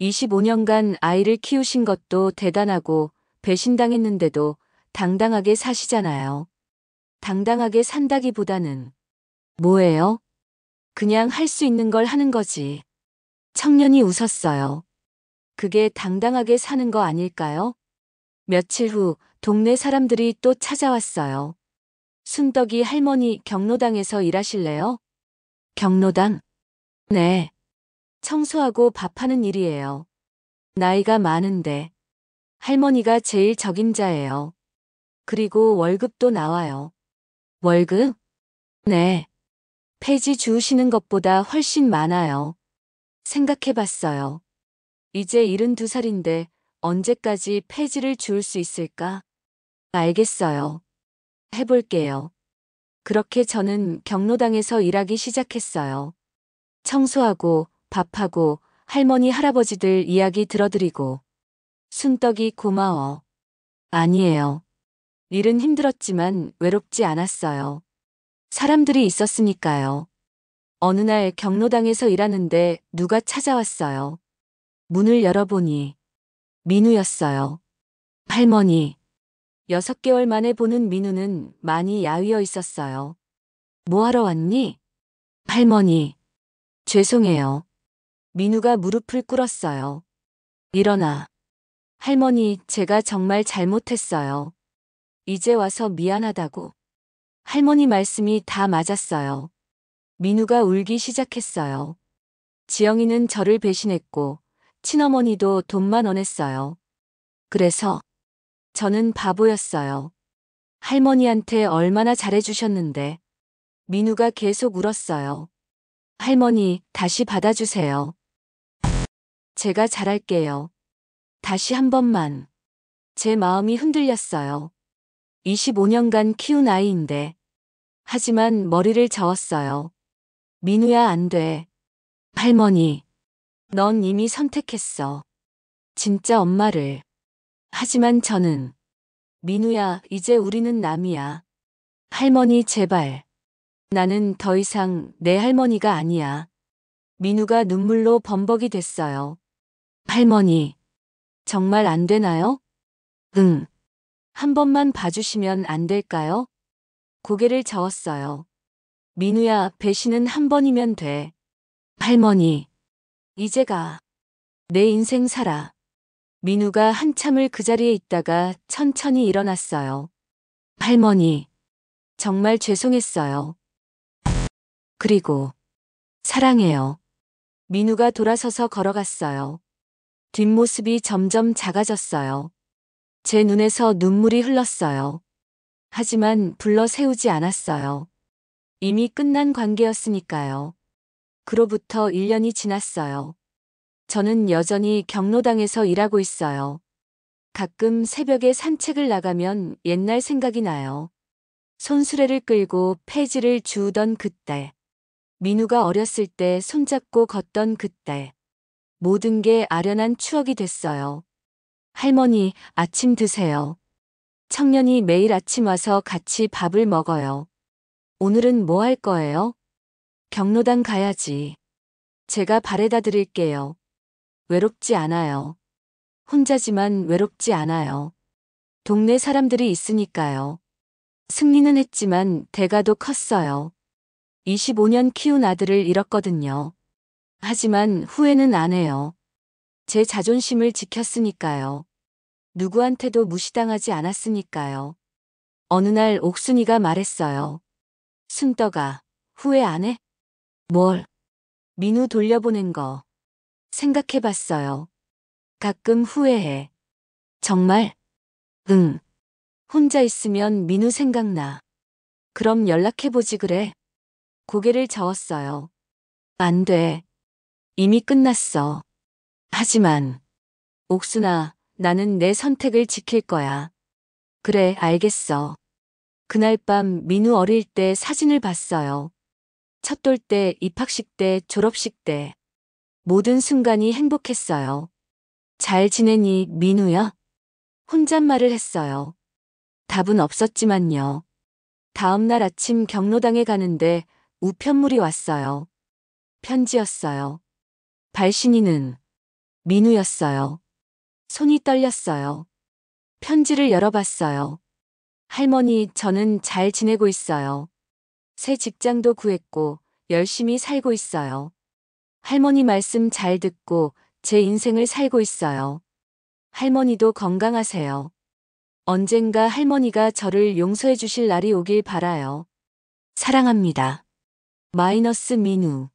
25년간 아이를 키우신 것도 대단하고 배신당했는데도 당당하게 사시잖아요. 당당하게 산다기보다는 뭐예요? 그냥 할 수 있는 걸 하는 거지. 청년이 웃었어요. 그게 당당하게 사는 거 아닐까요? 며칠 후 동네 사람들이 또 찾아왔어요. 순덕이 할머니 경로당에서 일하실래요? 경로당? 네. 청소하고 밥하는 일이에요. 나이가 많은데. 할머니가 제일 적임자예요. 그리고 월급도 나와요. 월급? 네. 폐지 주우시는 것보다 훨씬 많아요. 생각해봤어요. 이제 72살인데 언제까지 폐지를 주울 수 있을까? 알겠어요. 해볼게요. 그렇게 저는 경로당에서 일하기 시작했어요. 청소하고 밥하고 할머니 할아버지들 이야기 들어드리고. 순떡이 고마워. 아니에요. 일은 힘들었지만 외롭지 않았어요. 사람들이 있었으니까요. 어느 날 경로당에서 일하는데 누가 찾아왔어요. 문을 열어보니 민우였어요. 할머니. 6개월 만에 보는 민우는 많이 야위어 있었어요. 뭐 하러 왔니? 할머니. 죄송해요. 민우가 무릎을 꿇었어요. 일어나. 할머니, 제가 정말 잘못했어요. 이제 와서 미안하다고. 할머니 말씀이 다 맞았어요. 민우가 울기 시작했어요. 지영이는 저를 배신했고 친어머니도 돈만 원했어요. 그래서 저는 바보였어요. 할머니한테 얼마나 잘해주셨는데. 민우가 계속 울었어요. 할머니, 다시 받아주세요. 제가 잘할게요. 다시 한 번만. 제 마음이 흔들렸어요. 25년간 키운 아이인데. 하지만 머리를 저었어요. 민우야, 안 돼. 할머니, 넌 이미 선택했어. 진짜 엄마를. 하지만 저는. 민우야, 이제 우리는 남이야. 할머니, 제발. 나는 더 이상 내 할머니가 아니야. 민우가 눈물로 범벅이 됐어요. 할머니, 정말 안 되나요? 응. 한 번만 봐주시면 안 될까요? 고개를 저었어요. 민우야, 배신은 한 번이면 돼. 할머니, 이제 가. 내 인생 살아. 민우가 한참을 그 자리에 있다가 천천히 일어났어요. 할머니, 정말 죄송했어요. 그리고 사랑해요. 민우가 돌아서서 걸어갔어요. 뒷모습이 점점 작아졌어요. 제 눈에서 눈물이 흘렀어요. 하지만 불러 세우지 않았어요. 이미 끝난 관계였으니까요. 그로부터 1년이 지났어요. 저는 여전히 경로당에서 일하고 있어요. 가끔 새벽에 산책을 나가면 옛날 생각이 나요. 손수레를 끌고 폐지를 주우던 그때. 민우가 어렸을 때 손잡고 걷던 그때. 모든 게 아련한 추억이 됐어요. 할머니, 아침 드세요. 청년이 매일 아침 와서 같이 밥을 먹어요. 오늘은 뭐 할 거예요? 경로당 가야지. 제가 바래다 드릴게요. 외롭지 않아요. 혼자지만 외롭지 않아요. 동네 사람들이 있으니까요. 승리는 했지만 대가도 컸어요. 25년 키운 아들을 잃었거든요. 하지만 후회는 안 해요. 제 자존심을 지켰으니까요. 누구한테도 무시당하지 않았으니까요. 어느 날 옥순이가 말했어요. 순떡아, 후회 안 해? 뭘? 민우 돌려보낸 거. 생각해봤어요. 가끔 후회해. 정말? 응. 혼자 있으면 민우 생각나. 그럼 연락해보지 그래. 고개를 저었어요. 안 돼. 이미 끝났어. 하지만, 옥순아, 나는 내 선택을 지킬 거야. 그래, 알겠어. 그날 밤 민우 어릴 때 사진을 봤어요. 첫돌 때, 입학식 때, 졸업식 때. 모든 순간이 행복했어요. 잘 지내니, 민우야? 혼잣말을 했어요. 답은 없었지만요. 다음 날 아침 경로당에 가는데 우편물이 왔어요. 편지였어요. 발신인은 민우였어요. 손이 떨렸어요. 편지를 열어봤어요. 할머니, 저는 잘 지내고 있어요. 새 직장도 구했고 열심히 살고 있어요. 할머니 말씀 잘 듣고 제 인생을 살고 있어요. 할머니도 건강하세요. 언젠가 할머니가 저를 용서해 주실 날이 오길 바라요. 사랑합니다. 마이너스 민우.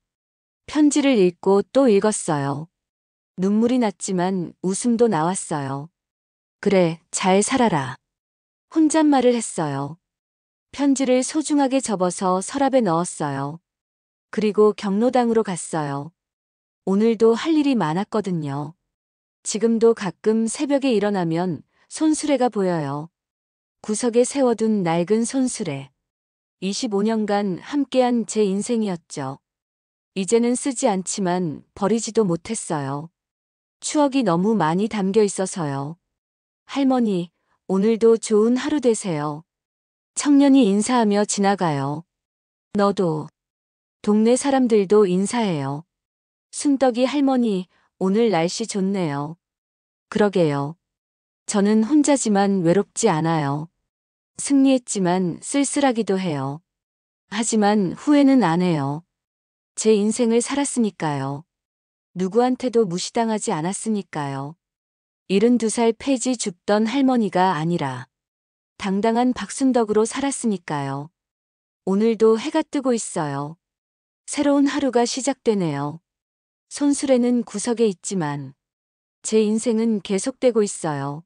편지를 읽고 또 읽었어요. 눈물이 났지만 웃음도 나왔어요. 그래, 잘 살아라. 혼잣말을 했어요. 편지를 소중하게 접어서 서랍에 넣었어요. 그리고 경로당으로 갔어요. 오늘도 할 일이 많았거든요. 지금도 가끔 새벽에 일어나면 손수레가 보여요. 구석에 세워둔 낡은 손수레. 25년간 함께한 제 인생이었죠. 이제는 쓰지 않지만 버리지도 못했어요. 추억이 너무 많이 담겨 있어서요. 할머니, 오늘도 좋은 하루 되세요. 청년이 인사하며 지나가요. 너도. 동네 사람들도 인사해요. 순덕이 할머니, 오늘 날씨 좋네요. 그러게요. 저는 혼자지만 외롭지 않아요. 승리했지만 쓸쓸하기도 해요. 하지만 후회는 안 해요. 제 인생을 살았으니까요. 누구한테도 무시당하지 않았으니까요. 72살 폐지 줍던 할머니가 아니라 당당한 박순덕으로 살았으니까요. 오늘도 해가 뜨고 있어요. 새로운 하루가 시작되네요. 손수레는 구석에 있지만 제 인생은 계속되고 있어요.